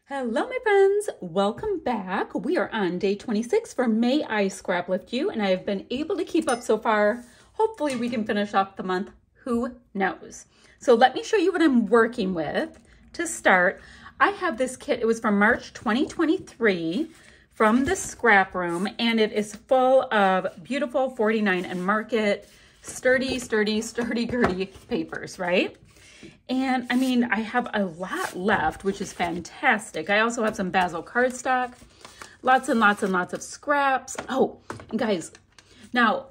Hello, my friends. Welcome back. We are on day 26 for May I Scraplift You, and I have been able to keep up so far. Hopefully we can finish off the month. Who knows? So let me show you what I'm working with. To start, I have this kit. It was from March 2023 from the Scrap Room, and it is full of beautiful 49 and Market sturdy gurdy papers, right? And I mean, I have a lot left, which is fantastic. I also have some Basil cardstock, lots and lots of scraps. Oh, and guys, now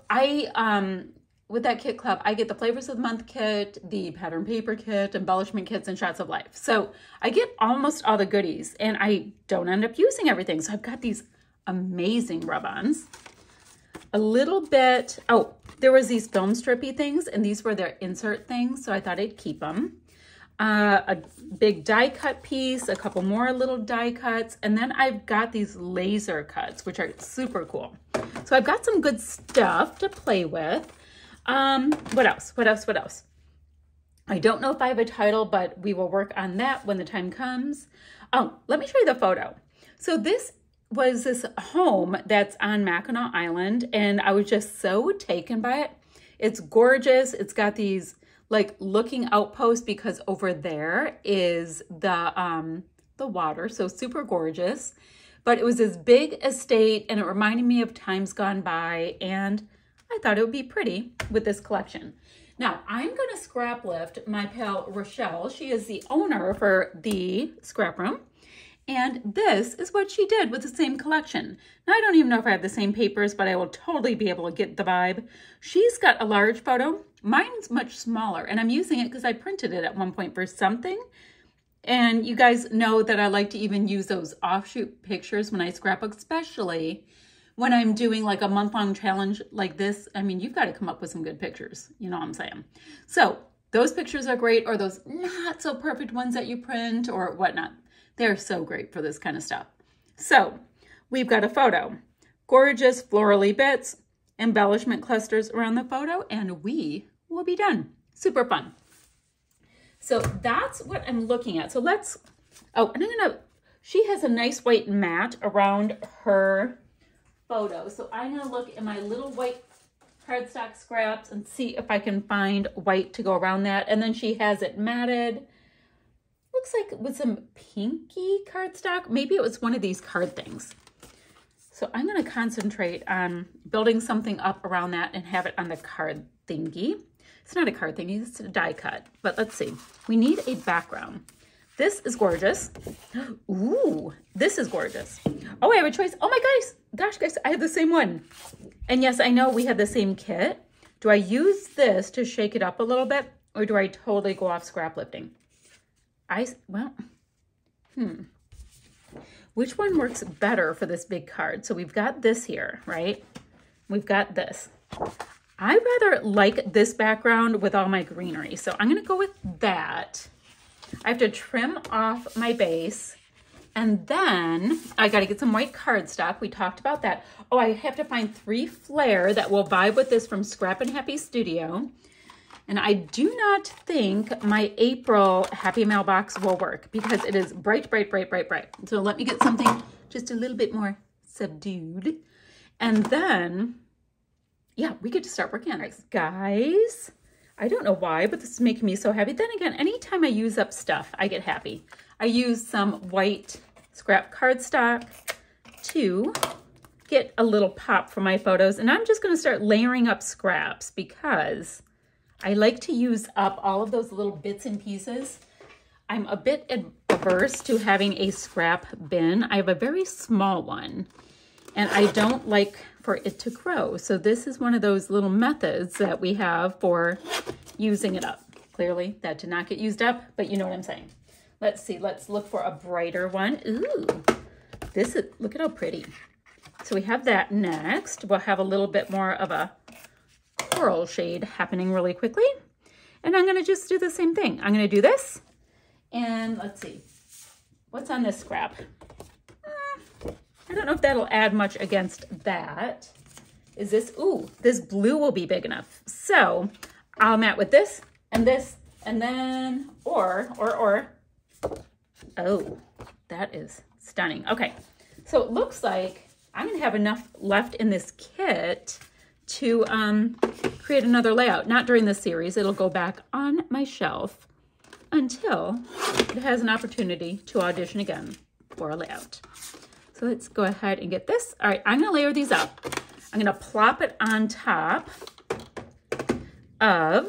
with that kit club, I get the Flavors of the Month kit, the pattern paper kit, embellishment kits, and Shots of Life. So I get almost all the goodies, and I don't end up using everything. So I've got these amazing rub-ons. A little bit, oh, there was these film strippy things, and these were their insert things, so I thought I'd keep them. A big die cut piece, a couple more little die cuts, and then I've got these laser cuts, which are super cool. So I've got some good stuff to play with. What else? I don't know if I have a title, but we will work on that when the time comes. Oh, let me show you the photo. So this was this home that's on Mackinac Island, and I was just so taken by it. It's gorgeous. It's got these like looking outposts because over there is the water, so super gorgeous. But it was this big estate, and it reminded me of times gone by, and I thought it would be pretty with this collection. Now, I'm going to scrap lift my pal Rochelle. She is the owner for the Scrap Room. And this is what she did with the same collection. Now, I don't even know if I have the same papers, but I will totally be able to get the vibe. She's got a large photo. Mine's much smaller, and I'm using it because I printed it at one point for something. And you guys know that I like to even use those offshoot pictures when I scrapbook, especially when I'm doing like a month-long challenge like this. I mean, you've got to come up with some good pictures. You know what I'm saying? So those pictures are great, or those not so perfect ones that you print or whatnot. They're so great for this kind of stuff. So we've got a photo, gorgeous florally bits, embellishment clusters around the photo, and we will be done. Super fun. So that's what I'm looking at. So let's, oh, and she has a nice white mat around her photo. So I'm gonna look at my little white cardstock scraps and see if I can find white to go around that. And then she has it matted. Looks like with some pinky cardstock. Maybe it was one of these card things. So I'm going to concentrate on building something up around that and have it on the card thingy. It's not a card thingy, it's a die cut. But let's see. We need a background. This is gorgeous. Ooh, this is gorgeous. Oh, I have a choice. Oh my gosh, guys, I have the same one. And yes, I know we have the same kit. Do I use this to shake it up a little bit, or do I totally go off scrap lifting? Which one works better for this big card? So we've got this here, right? We've got this. I rather like this background with all my greenery. So I'm going to go with that. I have to trim off my base, and then I got to get some white cardstock. We talked about that. Oh, I have to find 3 flare that will vibe with this from Scrap and Happy Studio. And I do not think my April Happy Mailbox will work because it is bright. So let me get something just a little bit more subdued. And then, yeah, we get to start working on it. Guys, I don't know why, but this is making me so happy. Then again, anytime I use up stuff, I get happy. I use some white scrap cardstock to get a little pop for my photos. And I'm just going to start layering up scraps because I like to use up all of those little bits and pieces. I'm a bit averse to having a scrap bin. I have a very small one, and I don't like for it to grow. So this is one of those little methods that we have for using it up. Clearly, that did not get used up, but you know what I'm saying. Let's see. Let's look for a brighter one. Ooh, this is, look at how pretty. So we have that next. We'll have a little bit more of a coral shade happening really quickly. And I'm going to just do the same thing. I'm going to do this. And let's see. What's on this scrap? I don't know if that'll add much against that. Is this, ooh, this blue will be big enough. So I'll mat with this, and then, oh, that is stunning. Okay, so it looks like I'm gonna have enough left in this kit to create another layout. Not during this series, it'll go back on my shelf until it has an opportunity to audition again for a layout. So let's go ahead and get this. All right, I'm gonna layer these up. I'm gonna plop it on top of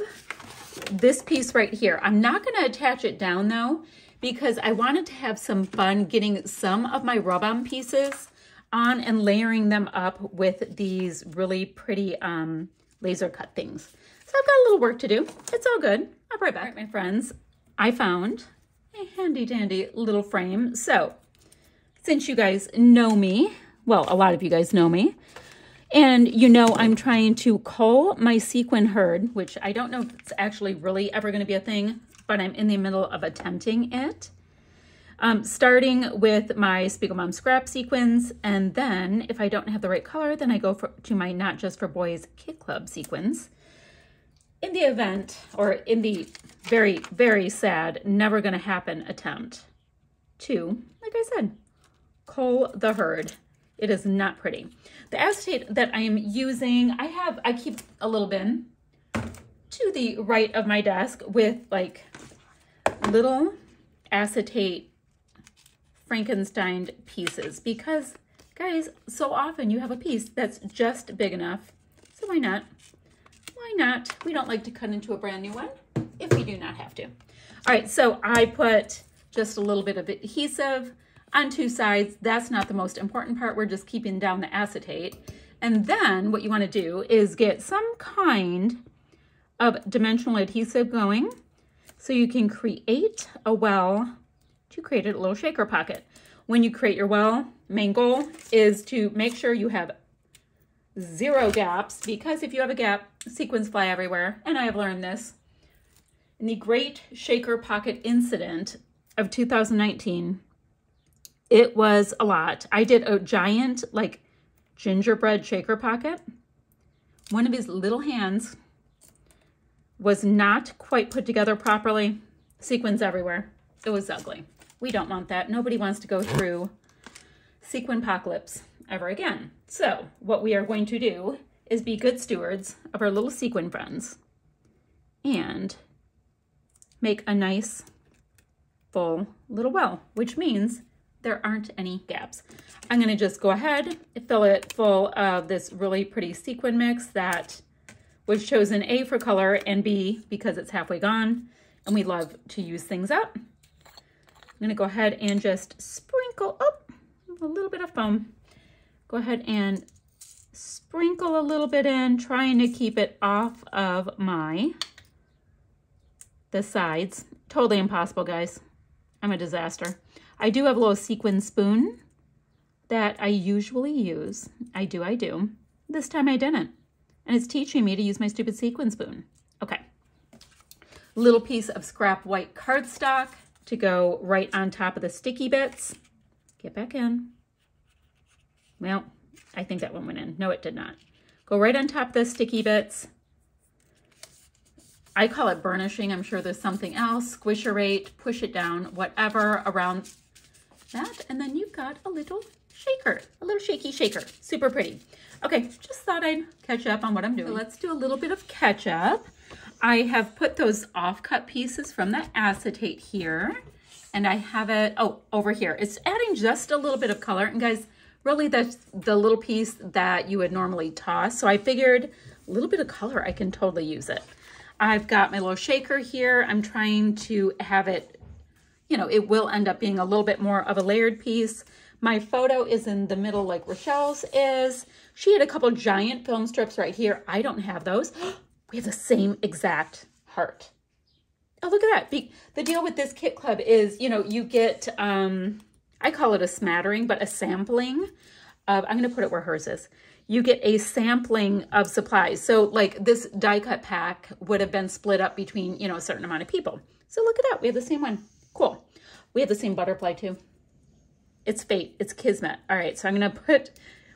this piece right here. I'm not gonna attach it down though, because I wanted to have some fun getting some of my rub-on pieces on and layering them up with these really pretty laser cut things. So I've got a little work to do. It's all good. I'll be right back. All right, my friends, I found a handy dandy little frame. So since you guys know me, well, a lot of you guys know me, and you know I'm trying to cull my sequin herd, which I don't know if it's actually really ever going to be a thing, but I'm in the middle of attempting it. Starting with my Spiegel Mom scrap sequins, and then if I don't have the right color, then I go to my Not Just for Boys Kit Club sequins. In the event, or in the very, very sad, never gonna happen attempt to, like I said, cull the herd. It is not pretty. The acetate that I am using, I keep a little bin to the right of my desk with like little acetate Frankenstein pieces, because guys, so often you have a piece that's just big enough. So why not? Why not? We don't like to cut into a brand new one if we do not have to. All right, so I put just a little bit of adhesive on two sides. That's not the most important part. We're just keeping down the acetate. And then what you want to do is get some kind of dimensional adhesive going so you can create a well to create a little shaker pocket. When you create your well, main goal is to make sure you have 0 gaps, because if you have a gap, sequins fly everywhere. And I have learned this in the Great Shaker Pocket Incident of 2019. It was a lot. I did a giant like gingerbread shaker pocket. One of his little hands was not quite put together properly. Sequins everywhere. It was ugly. We don't want that. Nobody wants to go through sequin apocalypse ever again. So what we are going to do is be good stewards of our little sequin friends and make a nice full little well, which means there aren't any gaps. I'm gonna just go ahead and fill it full of this really pretty sequin mix that was chosen A for color and B because it's halfway gone and we love to use things up. I'm gonna go ahead and just sprinkle up a little bit of foam. Go ahead and sprinkle a little bit in, trying to keep it off of the sides. Totally impossible, guys. I'm a disaster. I do have a little sequin spoon that I usually use. I do. This time I didn't. And it's teaching me to use my stupid sequin spoon. Okay. Little piece of scrap white cardstock to go right on top of the sticky bits. Get back in. Well, I think that one went in. No, it did not. Go right on top of the sticky bits. I call it burnishing. I'm sure there's something else. Squisherate, push it down, whatever around that. And then you've got a little shaker, a little shaky shaker. Super pretty. Okay, just thought I'd catch up on what I'm doing. So let's do a little bit of catch up. I have put those offcut pieces from the acetate here, and I have it, over here. It's adding just a little bit of color. And guys, really that's the little piece that you would normally toss. So I figured a little bit of color, I can totally use it. I've got my little shaker here. I'm trying to have it, you know, it will end up being a little bit more of a layered piece. My photo is in the middle like Rochelle's is. She had a couple giant film strips right here. I don't have those. We have the same exact heart. Oh, look at that. The deal with this kit club is, you know, you get, I call it a smattering, but a sampling of, I'm going to put it where hers is. You get a sampling of supplies. So like this die cut pack would have been split up between, you know, a certain amount of people. So look at that. We have the same one. Cool. We have the same butterfly too. It's fate. It's kismet. All right. So I'm going to put,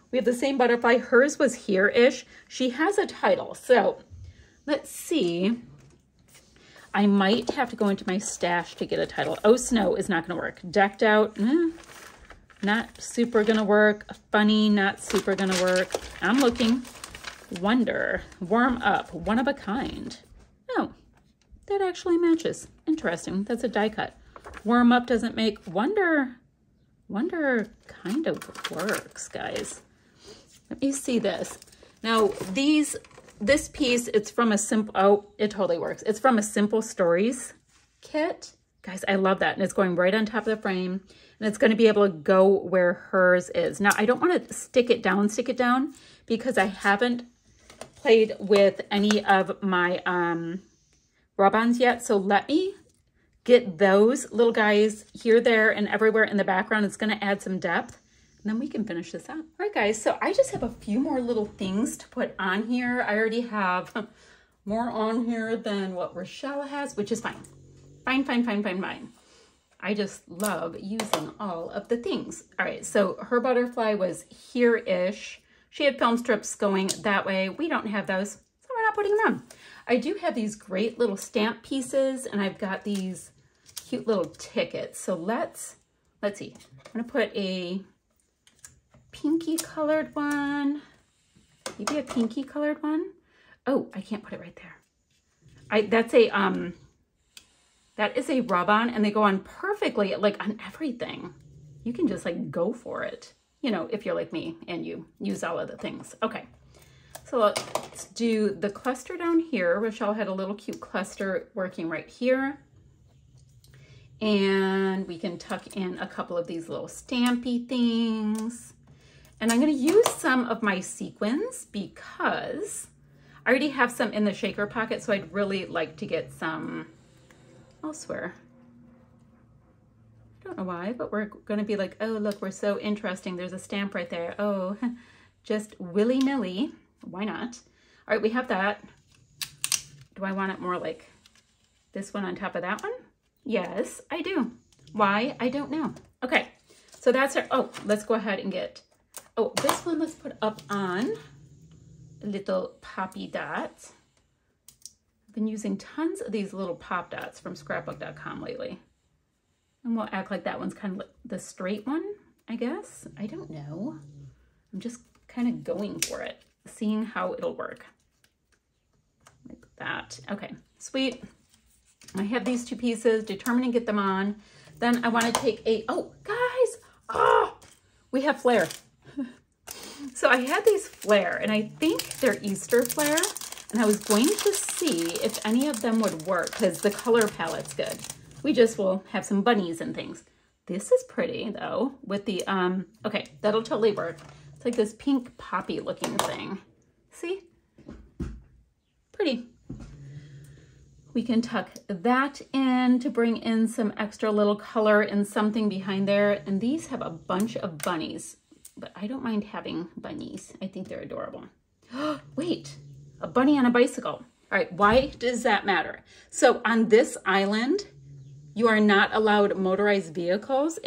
we have the same butterfly. Hers was here-ish. She has a title. So let's see. I might have to go into my stash to get a title. Oh, Snow is not going to work. Decked Out, not super going to work. Funny, not super going to work. I'm looking. Wonder, Warm Up, One of a Kind. Oh, that actually matches. Interesting. That's a die cut. Warm Up doesn't make. Wonder kind of works, guys. Let me see this. Now, this piece, it's from a simple, oh, it totally works. It's from a Simple Stories kit. Guys, I love that. And it's going right on top of the frame. And it's going to be able to go where hers is. Now, I don't want to stick it down because I haven't played with any of my rub-ons yet. So let me get those little guys here, there, and everywhere in the background. It's going to add some depth. And then we can finish this up. All right, guys, so I just have a few more little things to put on here. I already have more on here than what Rochelle has, which is fine. Fine. I just love using all of the things. All right, so her butterfly was here-ish. She had film strips going that way. We don't have those, so we're not putting them on. I do have these great little stamp pieces, and I've got these cute little tickets. So let's see. I'm gonna put a pinky colored one. Maybe a pinky colored one. Oh, I can't put it right there. That is a rub-on, and they go on perfectly, like on everything. You can just like go for it. You know, if you're like me and you use all of the things. Okay, so let's do the cluster down here. Rochelle had a little cute cluster working right here. And we can tuck in a couple of these little stampy things. And I'm gonna use some of my sequins because I already have some in the shaker pocket, so I'd really like to get some elsewhere. I don't know why, but we're going to be like, oh, look, we're so interesting. There's a stamp right there. Oh, just willy-nilly. Why not? All right, we have that. Do I want it more like this one on top of that one? Yes, I do. Why? I don't know. Okay, so that's our, oh, let's go ahead and get, oh, this one let's put up on a little poppy dot. I've been using tons of these little pop dots from scrapbook.com lately. And we'll act like that one's kind of like the straight one, I guess. I don't know. I'm just kind of going for it, seeing how it'll work. Like that. Okay, sweet. I have these two pieces, determined to get them on. Then I want to take a, oh, guys, we have flare. So I had these flare, and I think they're Easter flare. And I was going to see if any of them would work because the color palette's good. We just will have some bunnies and things. This is pretty though with the, okay, that'll totally work. It's like this pink poppy looking thing. See? Pretty. We can tuck that in to bring in some extra little color and something behind there. And these have a bunch of bunnies, but I don't mind having bunnies. I think they're adorable. Wait, a bunny on a bicycle. All right, why does that matter? So on this island, you are not allowed motorized vehicles.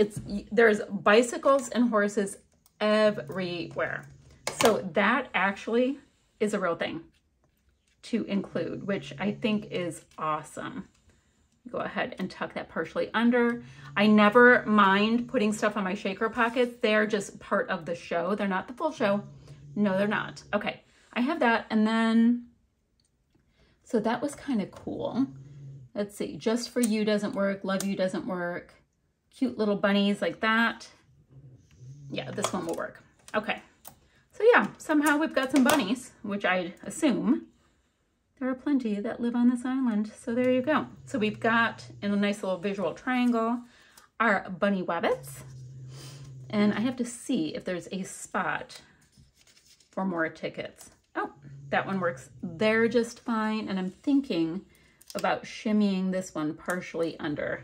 There's bicycles and horses everywhere. So that actually is a real thing to include, which I think is awesome. Go ahead and tuck that partially under. I never mind putting stuff on my shaker pockets. They're just part of the show. They're not the full show. No, they're not. Okay, I have that. And then, so that was kind of cool. Let's see, Just For You doesn't work. Love You doesn't work. Cute little bunnies like that. Yeah, this one will work. Okay, so yeah, somehow we've got some bunnies, which I'd assume there are plenty that live on this island. So there you go. So we've got, in a nice little visual triangle, our bunny wabbits. And I have to see if there's a spot for more tickets. Oh, that one works there just fine. And I'm thinking about shimmying this one partially under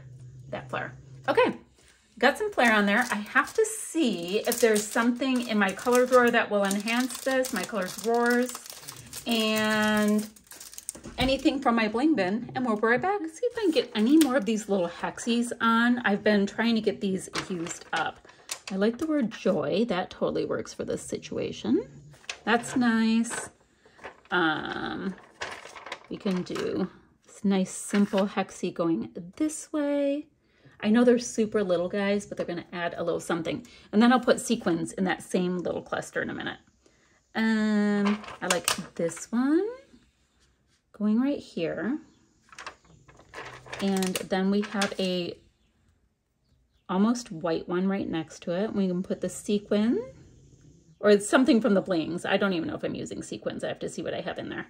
that flare. Okay, got some flare on there. I have to see if there's something in my color drawer that will enhance this, my color drawers, and anything from my bling bin, and we'll be right back. See if I can get any more of these little hexies on. I've been trying to get these used up. I like the word joy. That totally works for this situation. That's nice. We can do It's nice, simple hexie going this way. I know they're super little, guys, but they're going to add a little something. And then I'll put sequins in that same little cluster in a minute. I like this one going right here. And then we have a almost white one right next to it. We can put the sequin, or it's something from the blings. I don't even know if I'm using sequins. I have to see what I have in there.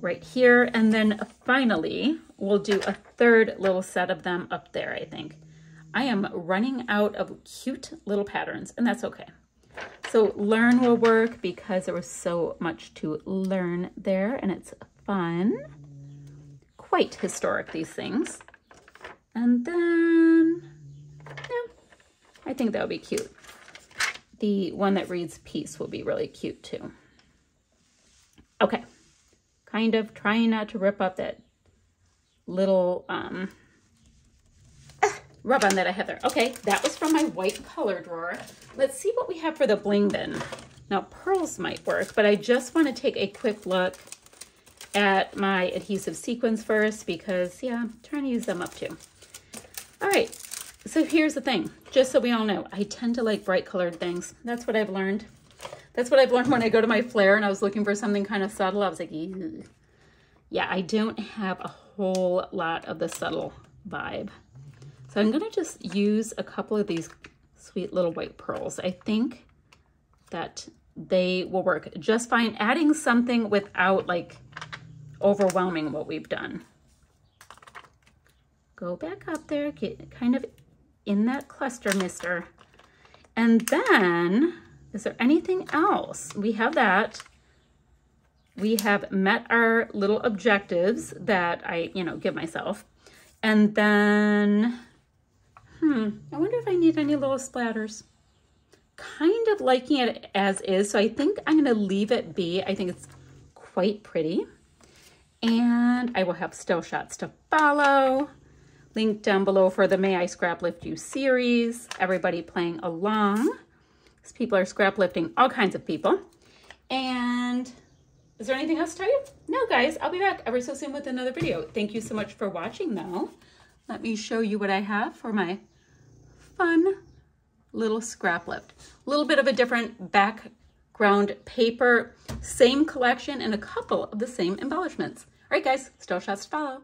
Right here, and then finally we'll do a third little set of them up there. I think I am running out of cute little patterns, and that's okay. So learn will work because there was so much to learn there, and it's fun, quite historic, these things. And then yeah, I think that would be cute. The one that reads peace will be really cute too. Okay. Kind of trying not to rip up that little rub-on that I have there. Okay, that was from my white color drawer. Let's see what we have for the bling bin. Now, pearls might work, but I just want to take a quick look at my adhesive sequins first because, yeah, I'm trying to use them up too. All right, so here's the thing. Just so we all know, I tend to like bright colored things. That's what I've learned. That's what I've learned when I go to my flare and I was looking for something kind of subtle. I was like, ew. Yeah, I don't have a whole lot of the subtle vibe. So I'm gonna just use a couple of these sweet little white pearls. I think that they will work just fine. Adding something without like overwhelming what we've done. Go back up there, get kind of in that cluster, mister. And then, is there anything else? We have that. We have met our little objectives that I, give myself. And then, I wonder if I need any little splatters. Kind of liking it as is, so I think I'm gonna leave it be. I think it's quite pretty. And I will have still shots to follow. Link down below for the May I Scrap Lift You series. Everybody playing along. Because people are scrap lifting all kinds of people. And is there anything else to tell you? No, guys, I'll be back ever so soon with another video. Thank you so much for watching, though. Let me show you what I have for my fun little scrap lift. A little bit of a different background paper, same collection, and a couple of the same embellishments. All right, guys, still shots to follow.